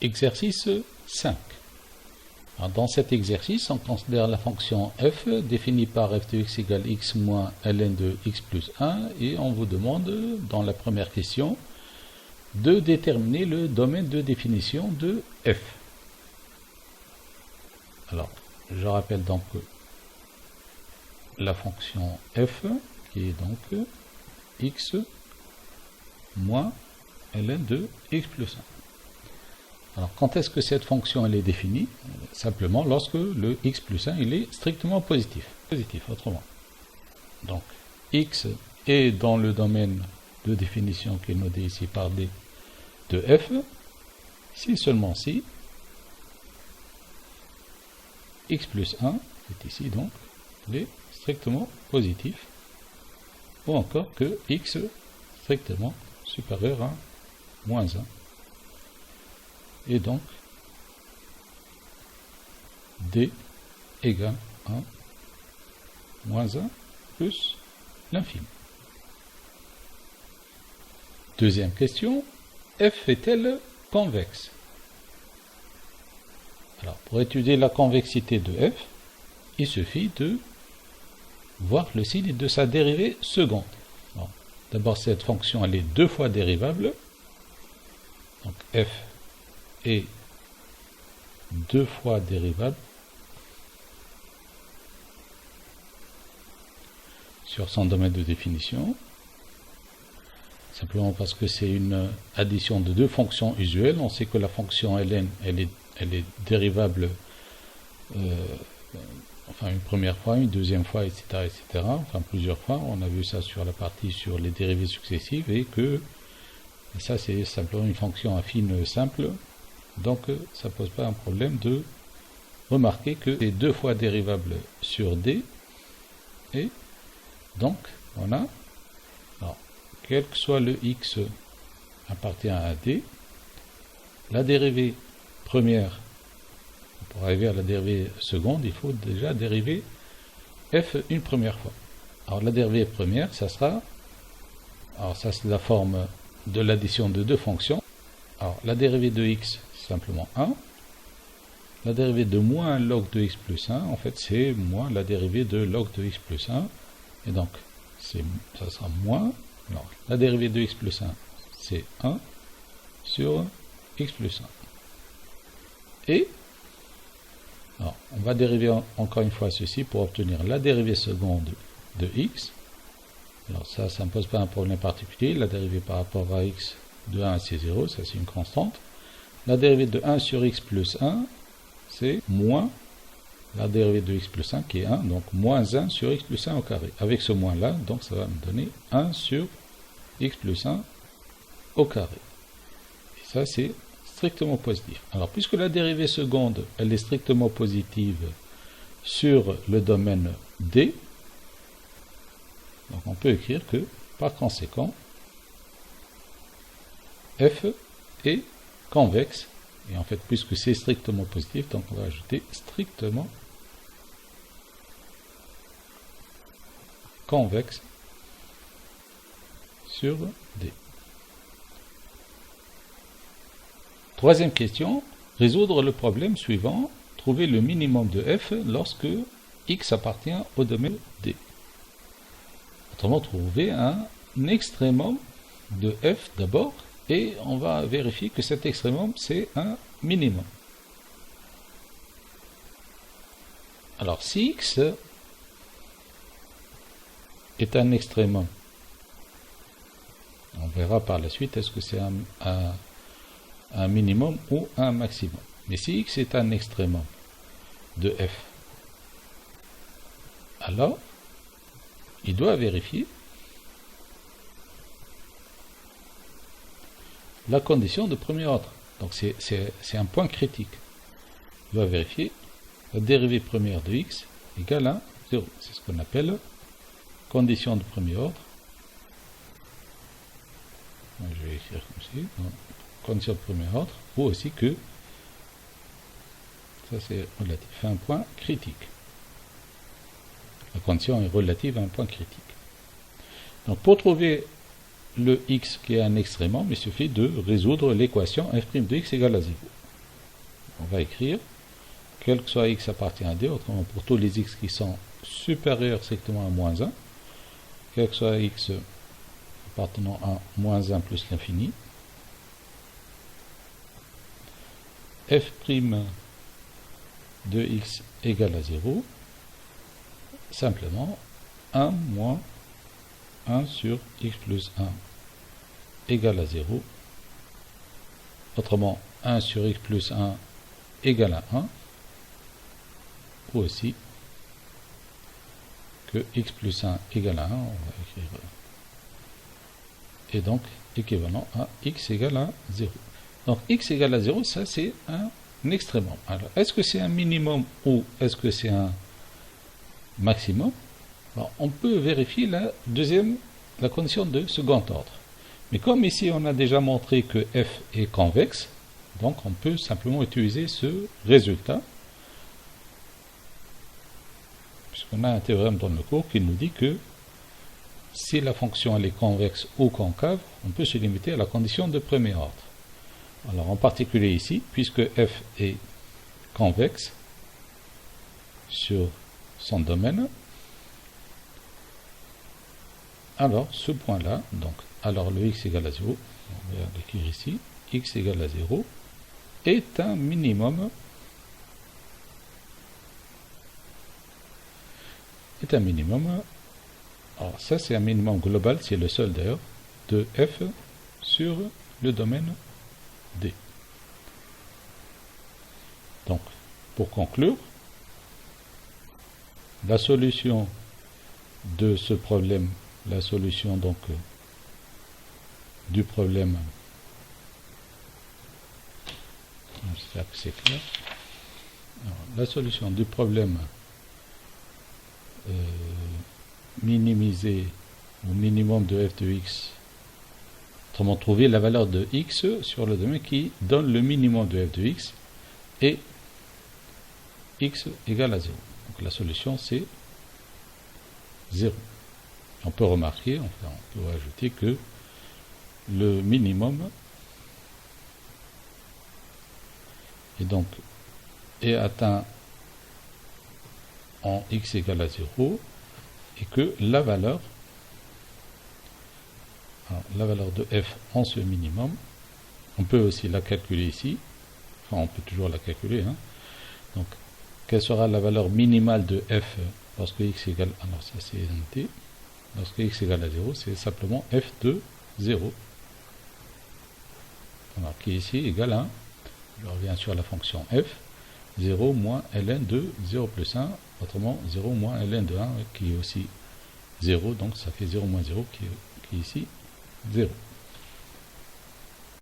Exercice 5. Alors, dans cet exercice, on considère la fonction f définie par f de x égale x moins ln de x plus 1 et on vous demande, dans la première question, de déterminer le domaine de définition de f. Alors, je rappelle donc la fonction f qui est donc x moins ln de x plus 1. Alors, quand est-ce que cette fonction elle est définie? Simplement lorsque le x plus 1 il est strictement positif. Positif, autrement. Donc, x est dans le domaine de définition qui est noté ici par d de f, si seulement si x plus 1 est ici donc, il est strictement positif, ou encore que x strictement supérieur à moins 1. Et donc, d égale 1 moins 1 plus l'infini. Deuxième question, f est-elle convexe? Alors, pour étudier la convexité de f, il suffit de voir le signe de sa dérivée seconde. D'abord, cette fonction elle est deux fois dérivable. Donc, f est deux fois dérivable sur son domaine de définition, simplement parce que c'est une addition de deux fonctions usuelles. On sait que la fonction ln elle est dérivable enfin une première fois, une deuxième fois, etc., enfin plusieurs fois. On a vu ça sur la partie sur les dérivées successives et que ça c'est simplement une fonction affine simple. Donc, ça ne pose pas un problème de remarquer que c'est deux fois dérivable sur d. Et donc, on a, alors, quel que soit le x appartient à d, la dérivée première, pour arriver à la dérivée seconde, il faut déjà dériver f une première fois. Alors, la dérivée première, ça sera, alors ça c'est la forme de l'addition de deux fonctions. Alors, la dérivée de x, simplement 1. La dérivée de moins log de x plus 1, en fait, c'est moins la dérivée de log de x plus 1. Et donc, ça sera moins. Alors, la dérivée de x plus 1, c'est 1 sur x plus 1. Et, alors, on va dériver encore une fois ceci pour obtenir la dérivée seconde de x. Alors, ça ne pose pas un problème particulier. La dérivée par rapport à x de 1 c'est 0, ça c'est une constante. La dérivée de 1 sur x plus 1, c'est moins la dérivée de x plus 1 qui est 1, donc moins 1 sur x plus 1 au carré. Avec ce moins là, donc ça va me donner 1 sur x plus 1 au carré. Et ça c'est strictement positif. Alors puisque la dérivée seconde, elle est strictement positive sur le domaine D, donc on peut écrire que par conséquent, f est convexe, et en fait puisque c'est strictement positif, donc on va ajouter strictement convexe sur D. Troisième question, résoudre le problème suivant, trouver le minimum de f lorsque x appartient au domaine D. Autrement, trouver un extrémum de f d'abord, et on va vérifier que cet extrémum, c'est un minimum. Alors, si x est un extrémum, on verra par la suite est-ce que c'est un minimum ou un maximum. Mais si x est un extrémum de f, alors, il doit vérifier la condition de premier ordre. Donc c'est un point critique. Il doit vérifier la dérivée première de x égale à 0. C'est ce qu'on appelle condition de premier ordre. Je vais écrire comme ci. Condition de premier ordre. Ou aussi que, ça c'est relatif à un point critique. La condition est relative à un point critique. Donc pour trouver le x qui est un extrémum, il suffit de résoudre l'équation f' de x égale à 0. on va écrire, quel que soit x appartient à D, autrement pour tous les x qui sont supérieurs strictement à moins 1, quel que soit x appartenant à moins 1 plus l'infini, f' de x égale à 0, simplement 1 moins 1 sur x plus 1 égale à 0, autrement 1 sur x plus 1 égale à 1, ou aussi que x plus 1 égale à 1, on va écrire, et donc équivalent à x égale à 0. Donc x égale à 0, ça c'est un extrémum. Alors, est-ce que c'est un minimum ou est-ce que c'est un maximum? Alors, on peut vérifier la condition de second ordre. Mais comme ici on a déjà montré que f est convexe, donc on peut simplement utiliser ce résultat, puisqu'on a un théorème dans le cours qui nous dit que si la fonction elle est convexe ou concave, on peut se limiter à la condition de premier ordre. Alors en particulier ici, puisque f est convexe sur son domaine, alors ce point-là, donc alors le x égale à 0, on va l'écrire ici, x égale à 0, est un minimum, alors ça c'est un minimum global, c'est le seul d'ailleurs, de f sur le domaine D. Donc, pour conclure, la solution de ce problème, la solution donc du problème, j'espère que c'est clair. Alors, la solution du problème minimiser au minimum de f de x, autrement trouver la valeur de x sur le domaine qui donne le minimum de f de x et x égale à 0. Donc la solution c'est 0. On peut remarquer, enfin, on peut ajouter que le minimum est atteint en x égale à 0 et que la valeur de f en ce minimum, on peut aussi la calculer ici, enfin on peut toujours la calculer, hein. Donc quelle sera la valeur minimale de f lorsque x égale, alors ça c'est t, lorsque x égale à 0, c'est simplement f de 0, alors qui est ici égale à 1, je reviens sur la fonction f, 0 moins ln de 0 plus 1, autrement 0 moins ln de 1 qui est aussi 0, donc ça fait 0 moins 0 qui est ici 0.